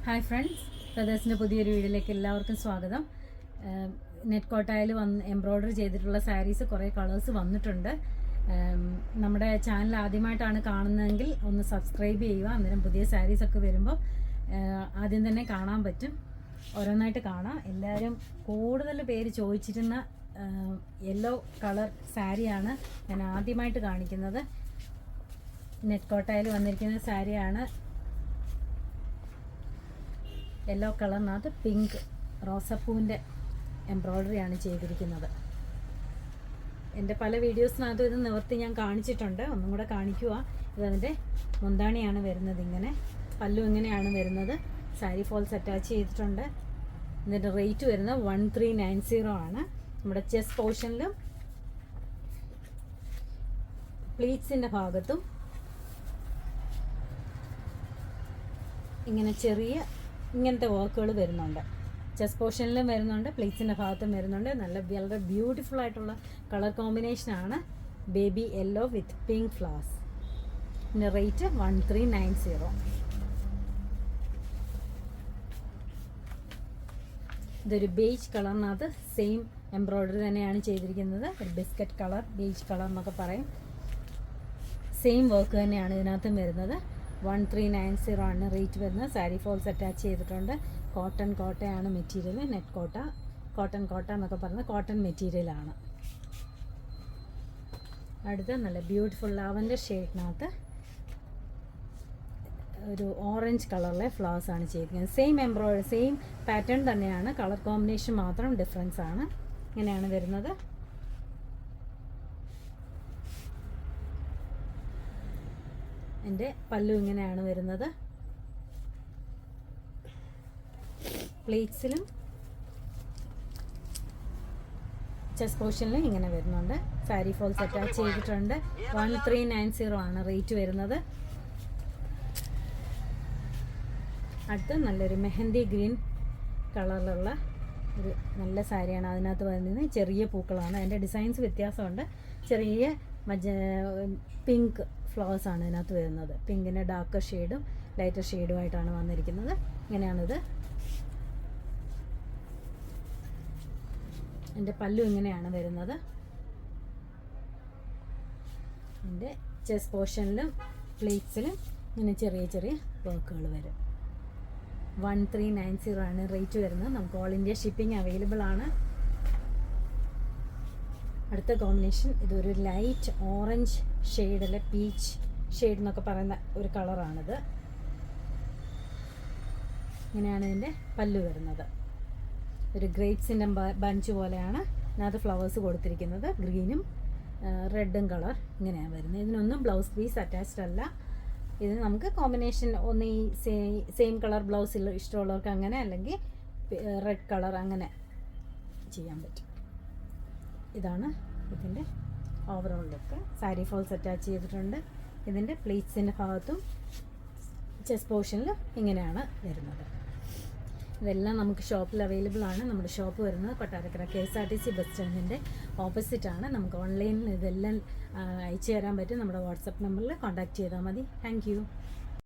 Hi friends, ബ്രദേഴ്സിൻ്റെ പുതിയൊരു വീഡിയോയിലേക്ക് എല്ലാവർക്കും സ്വാഗതം. നെറ്റ് കോട്ടായിൽ എംബ്രോയ്ഡറി ചെയ്തിട്ടുള്ള സാരീസ് കുറേ കളേഴ്സ് വന്നിട്ടുണ്ട്. നമ്മുടെ ചാനൽ ആദ്യമായിട്ടാണ് കാണുന്നതെങ്കിൽ ഒന്ന് സബ്സ്ക്രൈബ് ചെയ്യുക. അന്നേരം പുതിയ സാരീസൊക്കെ വരുമ്പോൾ ആദ്യം തന്നെ കാണാൻ പറ്റും. ഓരോന്നായിട്ട് കാണാം. എല്ലാവരും കൂടുതൽ പേര് ചോദിച്ചിരുന്ന യെല്ലോ കളർ സാരിയാണ് ഞാൻ ആദ്യമായിട്ട് കാണിക്കുന്നത്. നെറ്റ് കോട്ടായിൽ വന്നിരിക്കുന്ന സാരിയാണ്. യെല്ലോ കളറിനകത്ത് പിങ്ക് റോസപ്പൂവിൻ്റെ എംബ്രോയ്ഡറിയാണ് ചെയ്തിരിക്കുന്നത്. എൻ്റെ പല വീഡിയോസിനകത്തും ഇത് നിവർത്തി ഞാൻ കാണിച്ചിട്ടുണ്ട്. ഒന്നും കൂടെ കാണിക്കുക. ഇതതിൻ്റെ മുന്താണിയാണ് വരുന്നത്. ഇങ്ങനെ പല്ലു ഇങ്ങനെയാണ് വരുന്നത്. സാരി ഫോൾസ് അറ്റാച്ച് ചെയ്തിട്ടുണ്ട്. ഇതിൻ്റെ റേറ്റ് വരുന്നത് 1390 ആണ്. നമ്മുടെ ചെസ്റ്റ് പോർഷനിലും പ്ലീറ്റ്സിൻ്റെ ഭാഗത്തും ഇങ്ങനെ ഇങ്ങനത്തെ വർക്കുകൾ വരുന്നുണ്ട്. ചെസ്റ്റ് പോർഷനിലും വരുന്നുണ്ട്, പ്ലീറ്റ്സിൻ്റെ ഭാഗത്തും വരുന്നുണ്ട്. വളരെ ബ്യൂട്ടിഫുൾ ആയിട്ടുള്ള കളർ കോമ്പിനേഷനാണ്. ബേബി യെല്ലോ വിത്ത് പിങ്ക് ഫ്ലവേഴ്സ്. ഇതിൻ്റെ റേറ്റ് 1390. ഇതൊരു ബേജ് കളറിനകത്ത് സെയിം എംബ്രോയ്ഡറി തന്നെയാണ് ചെയ്തിരിക്കുന്നത്. ഒരു ബിസ്ക്കറ്റ് കളർ, ബേജ് കളർ എന്നൊക്കെ പറയും. സെയിം വർക്ക് തന്നെയാണ് ഇതിനകത്തും വരുന്നത്. 1390 ആണ് റേറ്റ് വരുന്നത്. സാരി ഫോൾസ് അറ്റാച്ച് ചെയ്തിട്ടുണ്ട്. കോട്ടയാണ് മെറ്റീരിയൽ. നെറ്റ് കോട്ട എന്നൊക്കെ പറയുന്നത് കോട്ടൺ മെറ്റീരിയലാണ്. അടുത്ത നല്ല ബ്യൂട്ടിഫുൾ ലാവൻഡർ ഷെയ്ഡിനകത്ത് ഒരു ഓറഞ്ച് കളറിലെ ഫ്ലവേഴ്സ് ആണ് ചെയ്തിരിക്കുന്നത്. സെയിം പാറ്റേൺ തന്നെയാണ്. കളർ കോമ്പിനേഷൻ മാത്രം ഡിഫറൻസ് ആണ്. ഇങ്ങനെയാണ് വരുന്നത്. എൻ്റെ പല്ലു ഇങ്ങനെയാണ് വരുന്നത്. പ്ലേറ്റ്സിലും ചെസ്റ്റ് പോർഷനിലും ഇങ്ങനെ വരുന്നുണ്ട്. സാരി ഫോൾസ് അറ്റാച്ച് ചെയ്തിട്ടുണ്ട്. 1390 ആണ് റേറ്റ് വരുന്നത്. അടുത്ത് നല്ലൊരു മെഹന്തി ഗ്രീൻ കളറിലുള്ള ഒരു നല്ല സാരിയാണ്. അതിനകത്ത് വരുന്നത് ചെറിയ പൂക്കളാണ്. അതിൻ്റെ ഡിസൈൻസ് വ്യത്യാസമുണ്ട്. ചെറിയ പിങ്ക് ഫ്ലവേഴ്സ് ആണ് ഇതിനകത്ത് വരുന്നത്. പിങ്കിൻ്റെ ഡാർക്കർ ഷെയ്ഡും ലൈറ്റർ ഷെയ്ഡുമായിട്ടാണ് വന്നിരിക്കുന്നത്. ഇങ്ങനെയാണിത്. എൻ്റെ പല്ലു ഇങ്ങനെയാണ് വരുന്നത്. എൻ്റെ ചെസ്റ്റ് പോർഷനിലും പ്ലേറ്റ്സിലും ഇങ്ങനെ ചെറിയ വർക്കുകൾ വരും. 1390 ആണ് റേറ്റ് വരുന്നത്. നമുക്ക് ഓൾ ഇന്ത്യ ഷിപ്പിംഗ് അവൈലബിൾ ആണ്. അടുത്ത കോമ്പിനേഷൻ ഇതൊരു ലൈറ്റ് ഓറഞ്ച് ഷെയ്ഡ്, അല്ലെ പീച്ച് ഷെയ്ഡ് എന്നൊക്കെ പറയുന്ന ഒരു കളറാണിത്. ഇങ്ങനെയാണ് ഇതിൻ്റെ പല്ലു വരുന്നത്. ഒരു ഗ്രേപ്സിൻ്റെ ബഞ്ച് പോലെയാണ് ഇതിനകത്ത് ഫ്ലവേഴ്സ് കൊടുത്തിരിക്കുന്നത്. ഗ്രീനും റെഡും കളർ ഇങ്ങനെയാണ് വരുന്നത്. ഇതിനൊന്നും ബ്ലൗസ് പീസ് അറ്റാച്ച്ഡ് അല്ല. ഇത് നമുക്ക് കോമ്പിനേഷൻ ഒന്ന് ഈ സെയിം കളർ ബ്ലൗസിൽ ഇഷ്ടമുള്ളവർക്ക് അങ്ങനെ, അല്ലെങ്കിൽ റെഡ് കളർ അങ്ങനെ ചെയ്യാൻ പറ്റും. ഇതാണ് ഇതിൻ്റെ overall look. Sari falls attach ചെയ്തിട്ടുണ്ട്. ഇതിൻ്റെ പ്ലീറ്റ്സിൻ്റെ ഭാഗത്തും ചെസ്റ്റ് പോർഷനിലും ഇങ്ങനെയാണ് വരുന്നത്. ഇതെല്ലാം നമുക്ക് ഷോപ്പിൽ അവൈലബിൾ ആണ്. നമ്മുടെ ഷോപ്പ് വരുന്നത് കൊട്ടാരക്കര KSRTC ബസ് സ്റ്റാൻഡിൻ്റെ ഓപ്പോസിറ്റാണ്. നമുക്ക് ഓൺലൈനിൽ ഇതെല്ലാം അയച്ചു തരാൻ പറ്റും. നമ്മുടെ വാട്സപ്പ് നമ്പറിൽ കോൺടാക്റ്റ് ചെയ്താൽ മതി. താങ്ക്